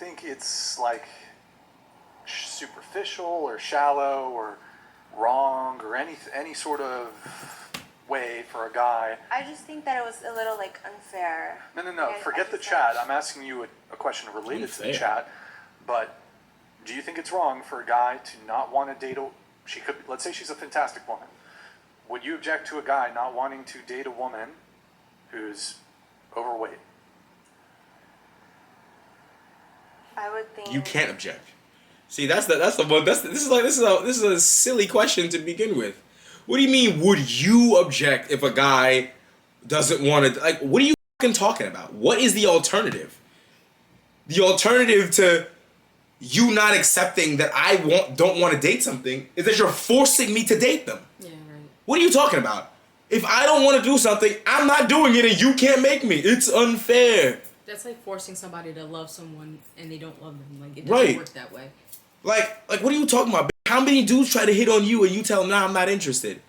think it's like superficial or shallow or wrong or any sort of way for a guy. I just think that it was a little like unfair. No. Forget the chat. I'm asking you a question related to the chat. But do you think it's wrong for a guy to not want to date let's say she's a fantastic woman. Would you object to a guy not wanting to date a woman who's overweight? I would think You can't object. See, that's the one. This is a silly question to begin with. What do you mean? Would you object if a guy doesn't want to? Like, what are you fucking talking about? What is the alternative? The alternative to you not accepting that I don't want to date something is that you're forcing me to date them. Yeah, right. What are you talking about? If I don't want to do something, I'm not doing it, and you can't make me. It's unfair. That's like forcing somebody to love someone and they don't love them. Like, it doesn't work that way. Like, what are you talking about? How many dudes try to hit on you and you tell them, nah, I'm not interested?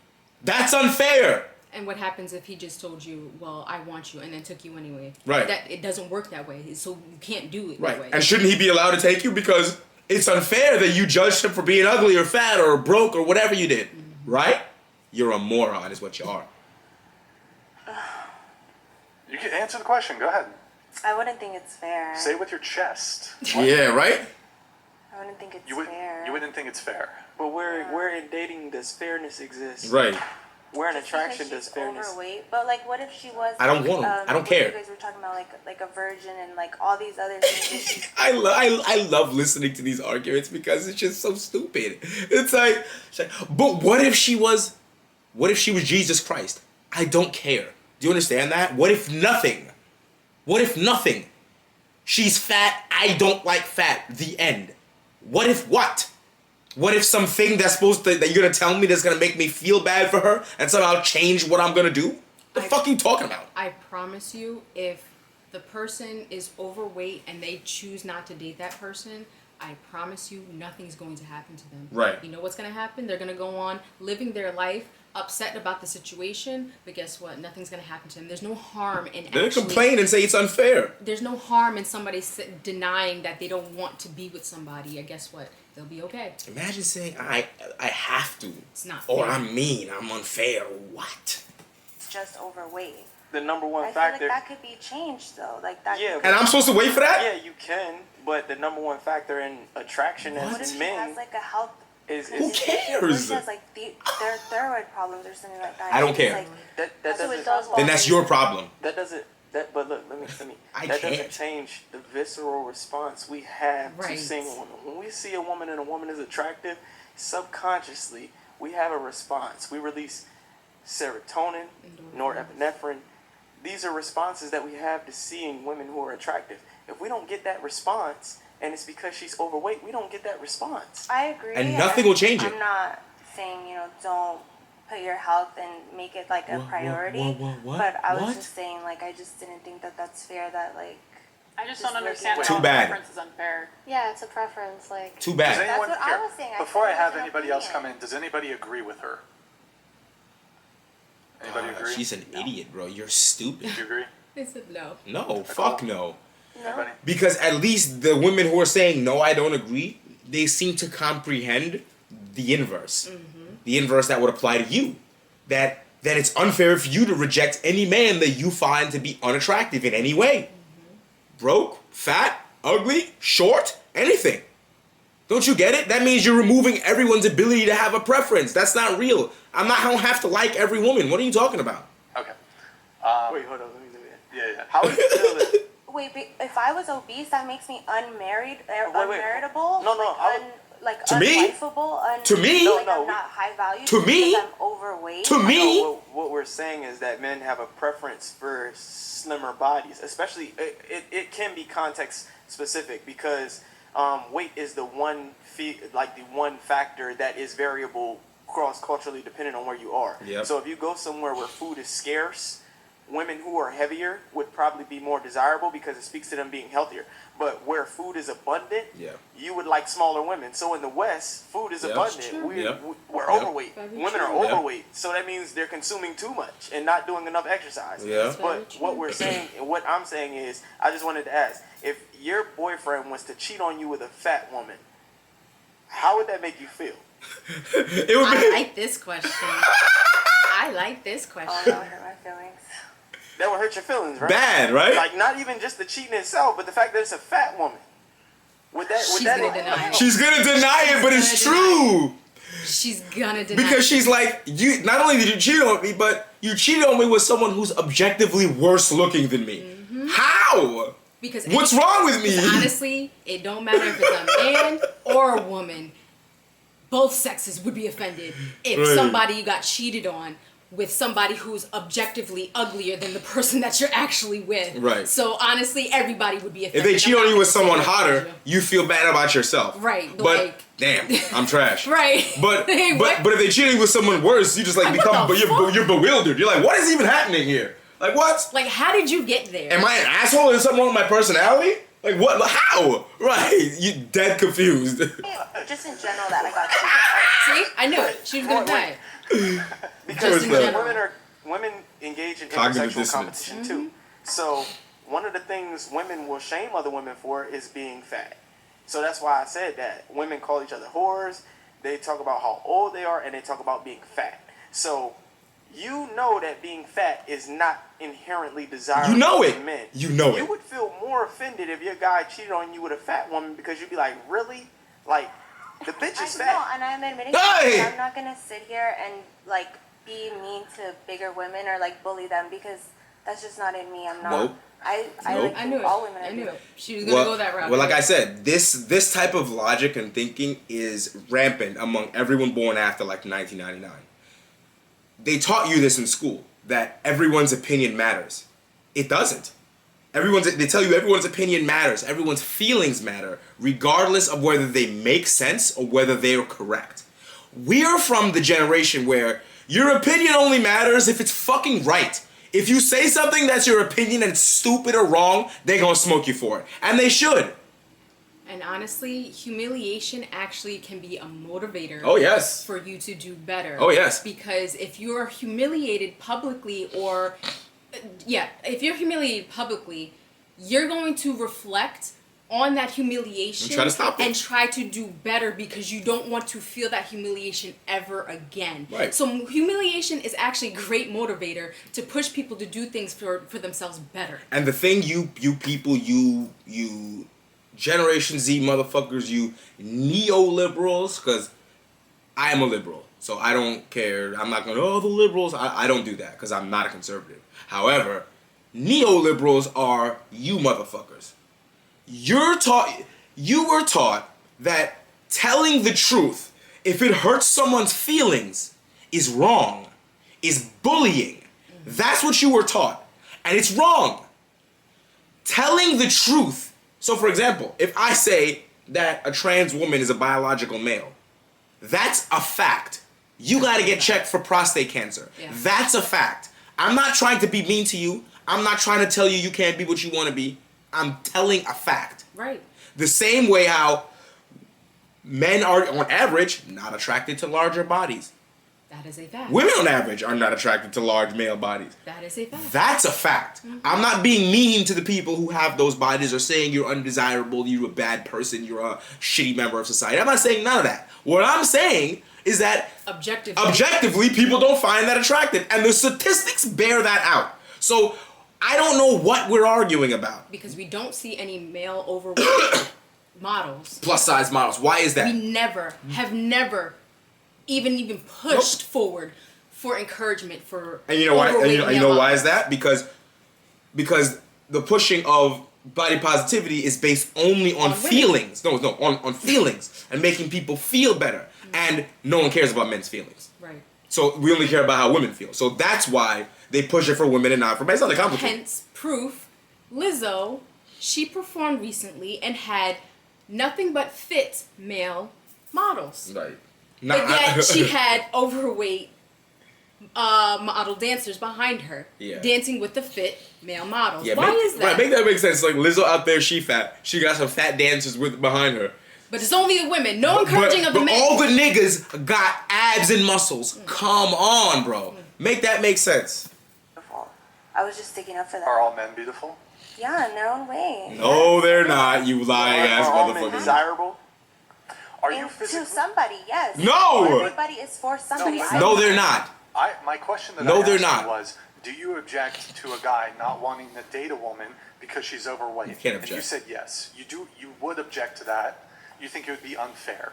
That's unfair. And what happens if he just told you, well, I want you, and then took you anyway? Right. That it doesn't work that way, so you can't do it Right. that way. And shouldn't he be allowed to take you? Because it's unfair that you judged him for being ugly or fat or broke or whatever you did. Mm-hmm. Right? You're a moron is what you are. You can answer the question. Go ahead. I wouldn't think it's fair. Say it with your chest. Yeah, right? I wouldn't think it's fair. You wouldn't think it's fair. But where in dating does fairness exist? Right. Where in attraction does she's fairness? Overweight, but like, what if she was? I don't want them. I don't care. You guys were talking about like a virgin and like all these other things. I love listening to these arguments because it's just so stupid. It's like, but what if she was Jesus Christ? I don't care. Do you understand that? What if nothing? What if nothing? She's fat. I don't like fat. The end. What if what? What if something that you're gonna tell me that's gonna make me feel bad for her and somehow change what I'm gonna do? The fuck are you talking about? I promise you, if the person is overweight and they choose not to date that person, I promise you nothing's going to happen to them. Right. You know what's going to happen? They're going to go on living their life, upset about the situation, but guess what? Nothing's going to happen to them. There's no harm in They're gonna complain and say it's unfair. There's no harm in somebody denying that they don't want to be with somebody, and guess what? They'll be okay. Imagine saying, I have to. It's not Or fair. I'm mean, I'm unfair. What? It's just overweight. The number one I factor. feel like that could be changed though. Like that. Yeah, And I'm supposed to wait for that? Yeah, you can, but the number one factor in attraction What if as she men has like a health? is Who What cares? if she has like their thyroid problems or something like that? I don't It's care. Like, that that's what it doesn't does. Then that's your problem. that doesn't that but look let me I that can't. doesn't change the visceral response we have to Right. seeing a woman. When we see a woman and a woman is attractive, subconsciously we have a response. We release serotonin, norepinephrine. These are responses that we have to seeing women who are attractive. If we don't get that response, and it's because she's overweight, we don't get that response. I agree. And nothing will change it. I'm not saying don't put your health and make it like a priority. What? But I was What? just saying like I just didn't think that that's fair. That like. I just Just don't understand looking how Too bad. preference is unfair. Yeah, it's a preference. Like. Too Does bad. anyone what I was saying. I Before I said have it's an anybody else come opinion. in, does anybody agree with her? Anybody agree? She's an idiot, bro. You're stupid. Do you agree? I said no. No, fuck no. Anybody? Because at least the women who are saying, no, I don't agree, they seem to comprehend the inverse. Mm-hmm. The inverse that would apply to you. That it's unfair for you to reject any man that you find to be unattractive in any way. Broke, fat, ugly, short, anything. Don't you get it? That means you're removing everyone's ability to have a preference. That's not real. I don't have to like every woman. What are you talking about? Okay. Wait, hold on, let me do that. Yeah. How would you feel that? Wait, but if I was obese, that makes me unmarried, wait. unmarriageable. No, like To me? unwifeable. To me? Like No, I'm not high value. To me? Because I'm overweight. To me? No, what we're saying is that men have a preference for slimmer bodies, especially it can be context specific because weight is the one one factor that is variable cross culturally depending on where you are. Yep. So if you go somewhere where food is scarce, women who are heavier would probably be more desirable because it speaks to them being healthier. But where food is abundant, you would like smaller women. So in the West, food is abundant. We're overweight. Women are overweight. So that means they're consuming too much and not doing enough exercise. But what we're saying, what I'm saying is, I just wanted to ask, if your boyfriend was to cheat on you with a fat woman, how would that make you feel? It would I like this question. I like this question. Oh, that would hurt my feelings. That would hurt your feelings, right? Bad, right? Like, not even just the cheating itself, but the fact that it's a fat woman. She's gonna deny it. She's gonna deny it, but it's true. She's gonna deny it. Because she's like, you. Not only did you cheat on me, but you cheated on me with someone who's objectively worse looking than me. How? Because what's wrong with me? Honestly, it don't matter if it's a man or a woman. Both sexes would be offended if somebody got cheated on with somebody who's objectively uglier than the person that you're actually with. Right. So honestly, everybody would be offended. If they cheat on you with someone hotter, you feel bad about yourself. Right. But like, damn, I'm trash. Right. But but if they cheating with someone worse, you just like become you're bewildered. You're like, what is even happening here? Like what? Like how did you get there? Am I an asshole? Is something wrong with my personality? Like what? How? Right. You dead confused. Just in general that I got cheated. See? I knew it. She was gonna die. Because Just women engage in cognitive intersexual dissonance. competition too. So one of the things women will shame other women for is being fat. So that's why I said that. Women call each other whores. They talk about how old they are, and they talk about being fat. So you know that being fat is not inherently desirable. You know it. In men. You know it. You would feel more offended if your guy cheated on you with a fat woman because you'd be like, really? Like, the bitch is fat. No, and I'm admitting Hey! that I'm not gonna sit here and like be mean to bigger women or like bully them because that's just not in me. I'm not. Nope. I Nope. like I knew it. all women. I knew do. it. She was gonna go that route. Well, like I said, this type of logic and thinking is rampant among everyone born after like 1999. They taught you this in school, that everyone's opinion matters. It doesn't. They tell you everyone's opinion matters. Everyone's feelings matter, regardless of whether they make sense or whether they are correct. We're from the generation where your opinion only matters if it's fucking right. If you say something that's your opinion and it's stupid or wrong, they're gonna smoke you for it. And they should. And honestly, humiliation actually can be a motivator. Oh, yes. For you to do better. Oh, yes. Because if you're humiliated publicly if you're humiliated publicly, you're going to reflect on that humiliation And try to stop it. and try to do better because you don't want to feel that humiliation ever again. Right. So humiliation is actually a great motivator to push people to do things for themselves better. And the thing you people, you Generation Z motherfuckers, you neoliberals, because I am a liberal, so I don't care. I'm not going, the liberals. I don't do that because I'm not a conservative. However, neoliberals are you motherfuckers. You were taught that telling the truth, if it hurts someone's feelings, is wrong, is bullying. That's what you were taught. And it's wrong. Telling the truth. So, for example, if I say that a trans woman is a biological male, that's a fact. You got to get checked for prostate cancer. Yeah. That's a fact. I'm not trying to be mean to you. I'm not trying to tell you you can't be what you want to be. I'm telling a fact. Right. The same way how men are, on average, not attracted to larger bodies. That is a fact. Women, on average, are not attracted to large male bodies. That is a fact. That's a fact. I'm not being mean to the people who have those bodies or saying you're undesirable, you're a bad person, you're a shitty member of society. I'm not saying none of that. What I'm saying is that objectively, people don't find that attractive. And the statistics bear that out. So I don't know what we're arguing about. Because we don't see any male overweight models. Plus size models. Why is that? We have never even pushed forward for encouragement for And you know why? overweight And you male know why is models. that? Because the pushing of body positivity is based only on women. feelings. On feelings and making people feel better. And no one cares about men's feelings. Right. So we only care about how women feel. So that's why they push it for women and not for men. It's not that complicated. Hence proof, Lizzo, she performed recently and had nothing but fit male models. Right. But yet she had overweight model dancers behind her, Yeah. dancing with the fit male models. Yeah, Why is that? Right, make that make sense. Like Lizzo out there, she fat. She got some fat dancers with behind her. But it's only the women. No encouraging of the but men. all the niggas got abs and muscles. Come on, bro. Make that make sense. I was just sticking up for them. Are all men beautiful? Yeah, in their own way. No, they're not. You lying ass Are all men motherfucker. desirable? Are you To physically? somebody, yes. No! Everybody is for somebody. No, I- No, they're not. My question that No, I they're asked not. you was, do you object to a guy not wanting to date a woman because she's overweight? You can't And you object. said yes. You would object to that. You think it would be unfair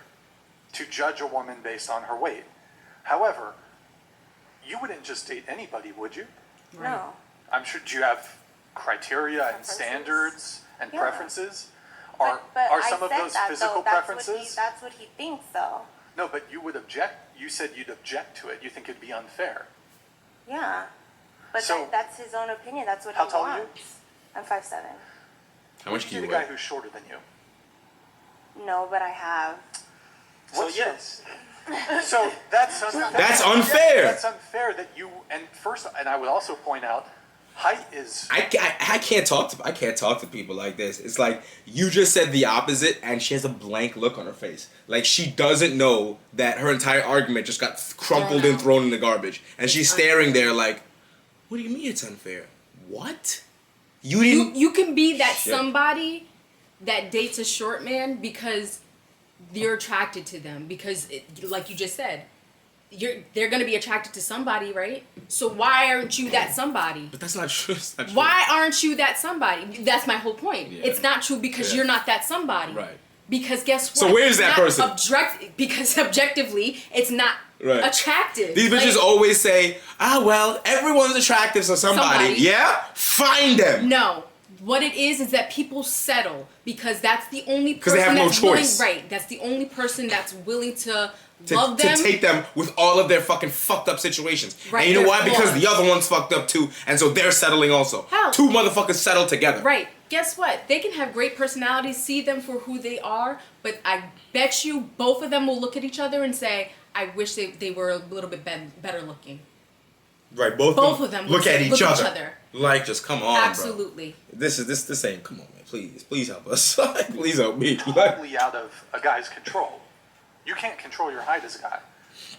to judge a woman based on her weight. However, you wouldn't just date anybody, would you? No. I'm sure. Do you have criteria and Preferences. standards and Yeah. preferences? Are But are I some of said those that, physical though. preferences? That's what he thinks, though. No, but you would object. You said you'd object to it. You think it'd be unfair. Yeah. But So- that's his own opinion. That's what How he tall are you? wants. I'm 5'7". How much You do you date a guy weigh? who's shorter than you. No, but I have. So What's your- yes. So that's unfair. That's unfair. That's unfair that you and I would also point out, height is I can't talk to people like this. It's like you just said the opposite, and she has a blank look on her face. Like she doesn't know that her entire argument just got crumpled and thrown in the garbage, and she's staring there like, "What do you mean it's unfair? What? You didn't? You can be that Shit. somebody that dates a short man because you're attracted to them because like you just said, they're gonna be attracted to somebody, right? So why aren't you that somebody? But that's not true. It's not true. Why aren't you that somebody? That's my whole point. Yeah. It's not true because Yeah. you're not that somebody. Right. Because guess what? So where's that It's not person? because objectively, it's not Right. attractive. These bitches Like, always say, well, everyone's attractive to somebody. Somebody. Yeah? Find them. No. What it is that people settle because that's the only 'Cause person they have no that's willing, choice. right? That's the only person that's willing to To, love to them. take them with all of their fucking fucked up situations. Right, And you know their why? Because flaws. the other one's fucked up too, and so they're settling also. How? Two motherfuckers settle together. Right. Guess what? They can have great personalities, see them for who they are, but I bet you both of them will look at each other and say, I wish they were a little bit better looking. Right, Both of them look at each look at each other. other. Like, just come on, Absolutely. bro. This ain't, come on, man. Please help us. Please help me. totally out of a guy's control. You can't control your height as a guy.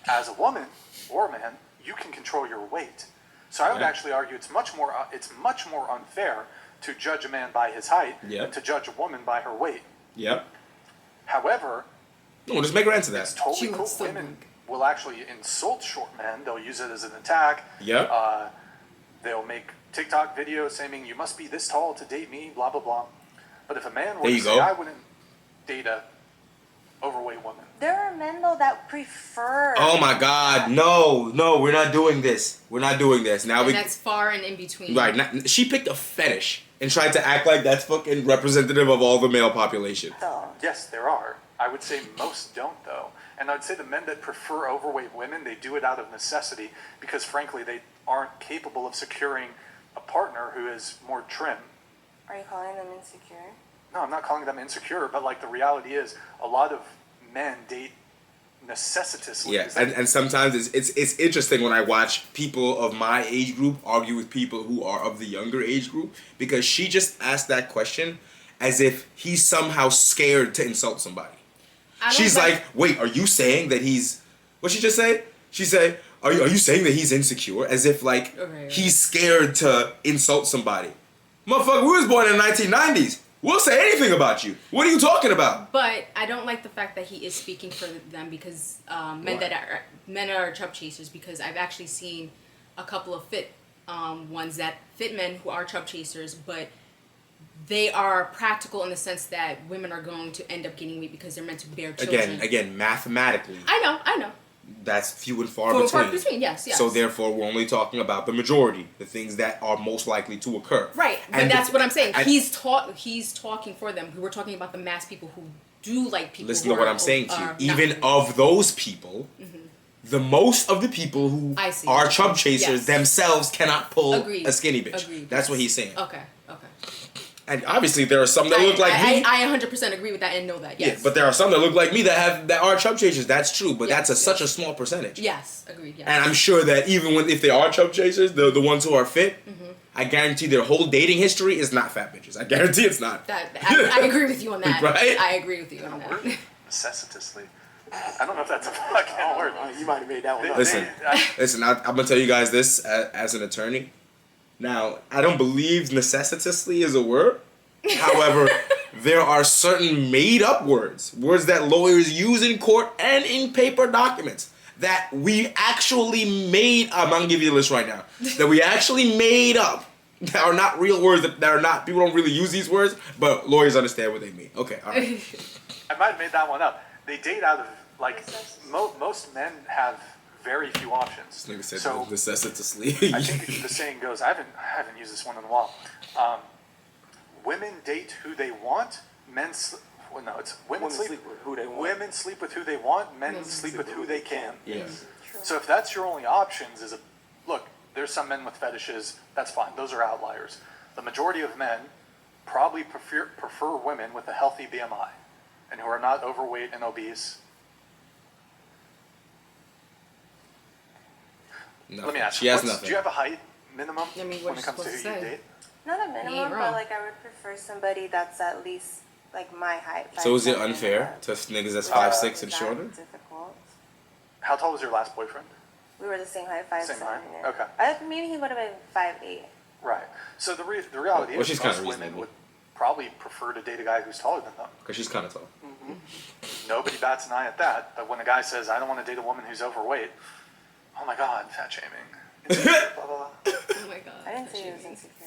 As a woman or a man, you can control your weight. So I would Yeah. actually argue it's much more unfair to judge a man by his height Yep. than to judge a woman by her weight. Yep. However, No, just make her answer it's that. totally She cool. looks so Women big. will actually insult short men. They'll use it as an attack. Yep. They'll make TikTok videos saying you must be this tall to date me, blah blah blah. But if a man were There to you say go. I wouldn't date a overweight woman, There are men, though, that prefer. Oh my God, no, we're not doing this. We're not doing this. Now And that's far and in between. right. She picked a fetish and tried to act like that's fucking representative of all the male population. Though. yes, there are. I would say most don't though, and I'd say the men that prefer overweight women, they do it out of necessity because frankly they aren't capable of securing a partner who is more trim. Are you calling them insecure? No, I'm not calling them insecure, but like the reality is, a lot of men date necessitously. Yeah, Is that- and sometimes it's interesting when I watch people of my age group argue with people who are of the younger age group because she just asked that question as if he's somehow scared to insult somebody. I don't She's like, wait, are you saying that he's? What'd she just say? She said, are you saying that he's insecure? As if like Okay. he's scared to insult somebody. Motherfucker, we was born in the 1990s. We'll say anything about you. What are you talking about? But I don't like the fact that he is speaking for them because men Why? are chub chasers. Because I've actually seen a couple of fit men who are chub chasers, but they are practical in the sense that women are going to end up gaining weight because they're meant to bear children. Again, mathematically, I know. that's few and far Far between. between, yes. So therefore, we're only talking about the majority, the things that are most likely to occur. Right, but And that's what I'm saying. and- He's talking for them. We're talking about the mass people who do like people. Listen who to what are I'm saying to you. are not Even women. of those people, the most of the people who I see. are chub chasers Yes. themselves cannot pull Agreed. a skinny bitch. Agreed. That's what he's saying. Okay. And obviously there are some that look like me. I 100% agree with that and know that. Yes. Yeah, but there are some that look like me that are chub chasers. That's true, but Yes, that's such a small percentage. Yes, agreed. Yes. And I'm sure that even if they are chub chasers, the ones who are fit, I guarantee their whole dating history is not fat bitches. I guarantee it's not. I agree with you on that. Right? I agree with you on that. Necessitously. I don't know if that's a fucking word. You might have made that one up. Listen, I'm gonna tell you guys this as an attorney. Now, I don't believe necessitously is a word. However, there are certain made-up words that lawyers use in court and in paper documents that we actually made. I'm gonna give you the list right now. That we actually made up. That are not real words. That are not. People don't really use these words, but lawyers understand what they mean. Okay, all right. I might have made that one up. They date out of, like, most men have very few options. This nigga said So necessitously. I think the saying goes, I haven't used this one in a while. Women date who they want, women sleep with who they want. Women sleep with who they want, men sleep with who they can. Yeah. So if that's your only options, look, there's some men with fetishes, that's fine. Those are outliers. The majority of men probably prefer women with a healthy BMI and who are not overweight and obese. No, Let me ask she you, has nothing. do you have a height minimum I mean, when what it you comes to who supposed to you say? date? Not a ain't minimum, but wrong. like I would prefer somebody that's at least like my height. So is it 5'7" unfair and to niggas that's above. 5'6" and Is that shorter? difficult? How tall was your last boyfriend? We were the same height, 5'7". Same height? Yeah. Okay. Maybe he would have been 5'8". Right. So the reality Well, is she's most kinda women reasonable. would probably prefer to date a guy who's taller than them. Because she's kind of tall. Nobody bats an eye at that. But when a guy says, I don't want to date a woman who's overweight, oh my God, fat shaming. Blah, blah, blah. Oh my god. I didn't say he was insecure.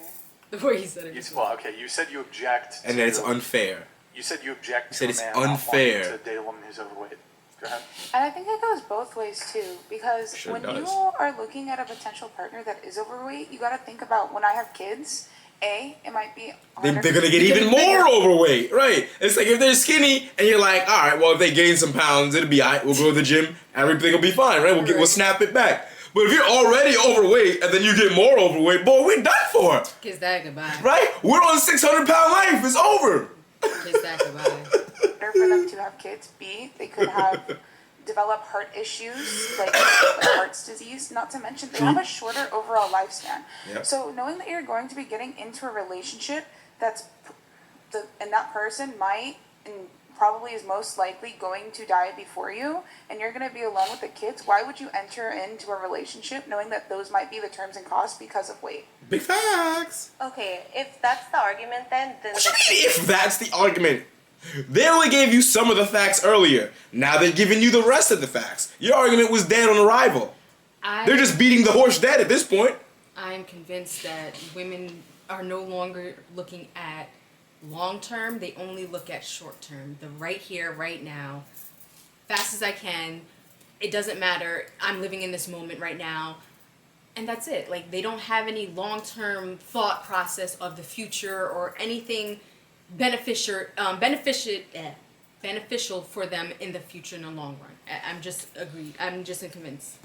The way he said it. You said you object And then it's unfair. You said you object You said to it's a man not unfair. wanting to date a woman who's overweight. Go ahead. And I think it goes both ways too, because Sure when does. you are looking at a potential partner that is overweight, you got to think about when I have kids. It might be They're harder gonna get even more overweight, right? It's like if they're skinny and you're like, all right, well if they gain some pounds, it'll be alright. We'll go to the gym, everything will be fine, right? We'll snap it back. But if you're already overweight and then you get more overweight, boy, we're done for, Kiss that goodbye. right? We're on 600-pound life. It's over. Kiss that goodbye. for them to have kids. B, they could have develop heart issues like heart's disease. Not to mention they have a shorter overall lifespan. Yep. So knowing that you're going to be getting into a relationship and that person might and probably is most likely going to die before you, and you're going to be alone with the kids, why would you enter into a relationship knowing that those might be the terms and costs because of weight? Big facts. Okay, if that's the argument, then What you mean if that's the argument? They only gave you some of the facts earlier. Now they're giving you the rest of the facts. Your argument was dead on arrival. They're just beating the horse dead at this point. I'm convinced that women are no longer looking at long term, they only look at short term. The right here, right now, fast as I can. It doesn't matter. I'm living in this moment right now. And that's it. Like, they don't have any long term thought process of the future or anything beneficial for them in the future in the long run. I'm just convinced.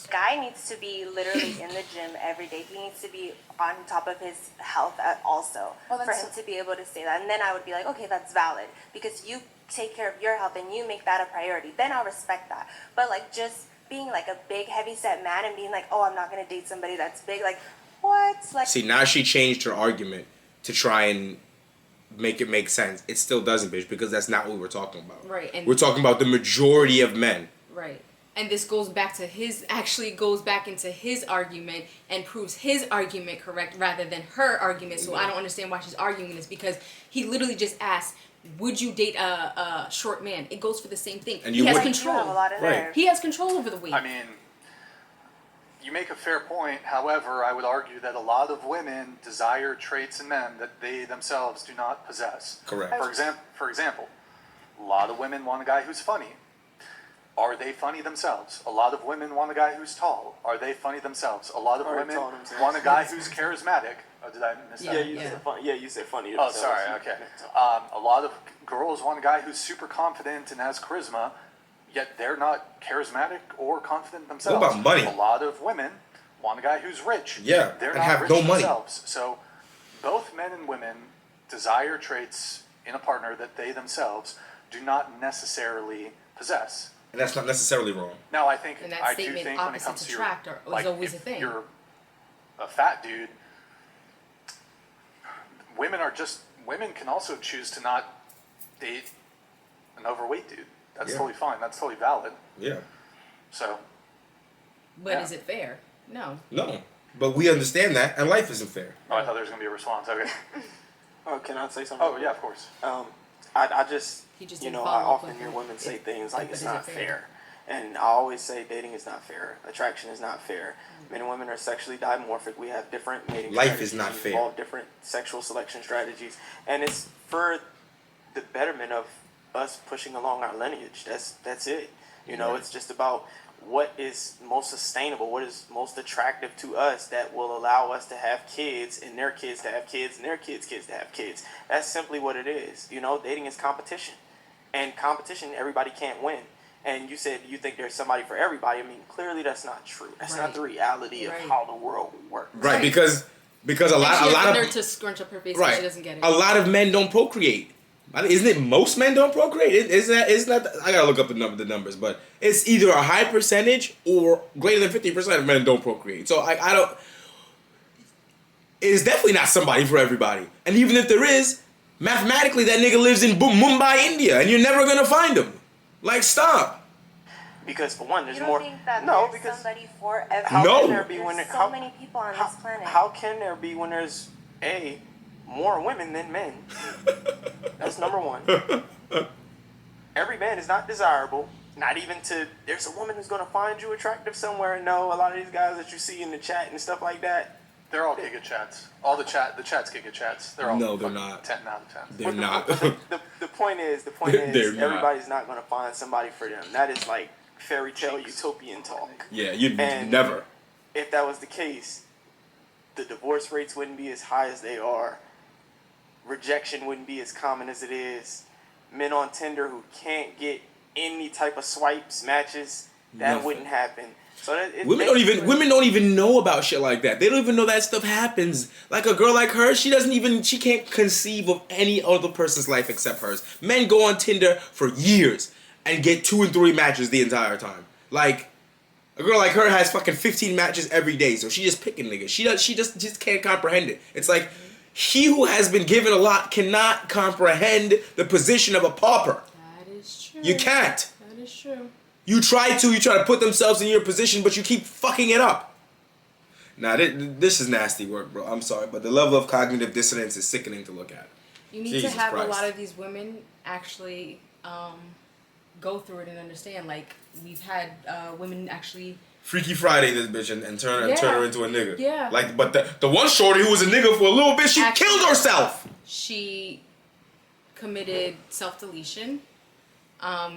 guy needs to be literally in the gym every day. He needs to be on top of his health also Well, for that's- him to be able to say that. And then I would be like, okay, that's valid because you take care of your health and you make that a priority. Then I'll respect that. But like just being like a big heavy set man and being like, oh, I'm not gonna date somebody that's big. Like what? Like See, now she changed her argument to try and make it make sense. It still doesn't, bitch, because that's not what we're talking about. Right. And We're talking about the majority of men. right. And this goes back to goes back into his argument and proves his argument correct rather than her argument. So I don't understand why she's arguing this, because he literally just asked, would you date a short man? It goes for the same thing. And he you has would- you control. have a lot of Right. nerve. He has control over the weight. I mean, you make a fair point. However, I would argue that a lot of women desire traits in men that they themselves do not possess. Correct. For example, a lot of women want a guy who's funny. Are they funny themselves? A lot of women want a guy who's tall. Are they funny themselves? A lot of Or women tall themselves. want a guy who's charismatic. Oh, did I miss that? Yeah, you said funny. Yeah, you said funny. Oh, sorry. Okay. A lot of girls want a guy who's super confident and has charisma, yet they're not charismatic or confident themselves. about money? A lot of women want a guy who's rich. Yeah, they're and not have rich no money. themselves. So, both men and women desire traits in a partner that they themselves do not necessarily possess. And that's not necessarily wrong. Now, I think And that I do statement, think when it comes opposites to your, attract, is like, always if a thing. you're a fat dude, women can also choose to not date an overweight dude. That's Yeah. totally fine. That's totally valid. Yeah. So, But Yeah. is it fair? No. No. But we understand that, and life isn't fair. oh, I thought there was gonna be a response. Okay. Oh, can I say something? Oh yeah, of course. I just, He just you didn't know, I follow up often with hear it. women say things like but it's is it not fair? fair. And I always say dating is not fair. Attraction is not fair. Men and women are sexually dimorphic. We have different mating Life is strategies. not We fair. involve different sexual selection strategies. And it's for the betterment of us pushing along our lineage. That's it. You know, it's just about what is most sustainable, what is most attractive to us that will allow us to have kids and their kids to have kids and their kids' kids to have kids. That's simply what it is. You know, dating is competition. And competition, everybody can't win. And you said you think there's somebody for everybody. I mean, clearly that's not true. That's Right. not the reality of Right. how the world works. Right, because a lot And she has the of nerve to scrunch up her face, right, so she doesn't get it. a lot of men don't procreate. Isn't it most men don't procreate? Isn't that? I gotta look up the numbers, but it's either a high percentage or greater than 50% of men don't procreate. So I don't. It's definitely not somebody for everybody. And even if there is, mathematically that nigga lives in Mumbai, India, and you're never gonna find him. Like, stop. Because for one, there's You don't more. think that No, there's because somebody for everybody? how No. can there be when There's how, so many people on how, this planet. How can there be when there's more women than men? That's number one. Every man is not desirable. Not even to. There's a woman who's gonna find you attractive somewhere. No, a lot of these guys that you see in the chat and stuff like that. They're all Giga chats. All the chats Giga chats. They're all No, they're fucking not. 10 out of 10. They're not. The point is, They're not. everybody's not gonna find somebody for them. That is like fairy tale utopian talk. Yeah, you'd And- never. If that was the case, the divorce rates wouldn't be as high as they are. Rejection wouldn't be as common as it is. Men on Tinder who can't get any type of swipes, matches, that Nothing. wouldn't happen. So Women don't even know about shit like that. They don't even know that stuff happens. Like a girl like her, she can't conceive of any other person's life except hers. Men go on Tinder for years and get 2 and 3 matches the entire time. Like a girl like her has fucking 15 matches every day, so she just picking niggas. She just can't comprehend it. It's like he who has been given a lot cannot comprehend the position of a pauper. That is true. You can't. That is true. You try to put themselves in your position, but you keep fucking it up. Nah, this is nasty work, bro. I'm sorry, but the level of cognitive dissonance is sickening to look at. You need Jesus to have Christ. a lot of these women actually go through it and understand. Like, we've had women actually... Freaky Friday, this bitch, and turn her into a nigga. Yeah. Like, but the one shorty who was a nigga for a little bit, she Actually- killed herself. She committed self-deletion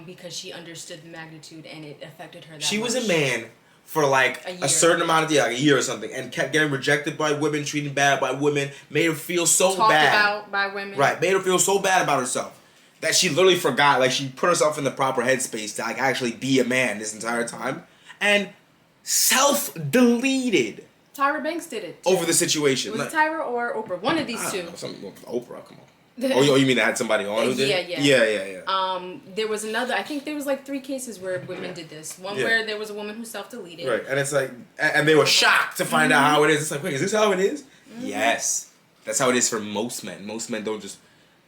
because she understood the magnitude and it affected her that She was much. a man for like A a year. certain amount of like a year or something, and kept getting rejected by women, treated bad by women, made her feel so Talked bad. about by women. Right, made her feel so bad about herself that she literally forgot, like she put herself in the proper headspace to like actually be a man this entire time, and self-deleted Tyra Banks did it. over the situation. Was it Tyra or Oprah? One of these I two. don't know, Oprah, come on. Oh, you mean they had somebody on who did? Yeah. There was another. I think there was like 3 cases where women did this. One Yeah. where there was a woman who self-deleted. Right, and it's like, and they were shocked to find out how it is. It's like, wait, is this how it is? Yes, that's how it is for most men. Most men don't just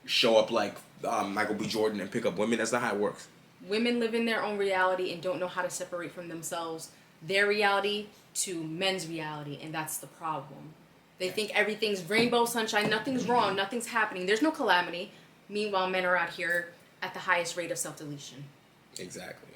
show up like Michael B. Jordan and pick up women. That's not how it works. Women live in their own reality and don't know how to separate from themselves their reality to men's reality, and that's the problem. They think everything's rainbow sunshine, nothing's wrong, nothing's happening, there's no calamity. Meanwhile, men are out here at the highest rate of self-deletion. Exactly.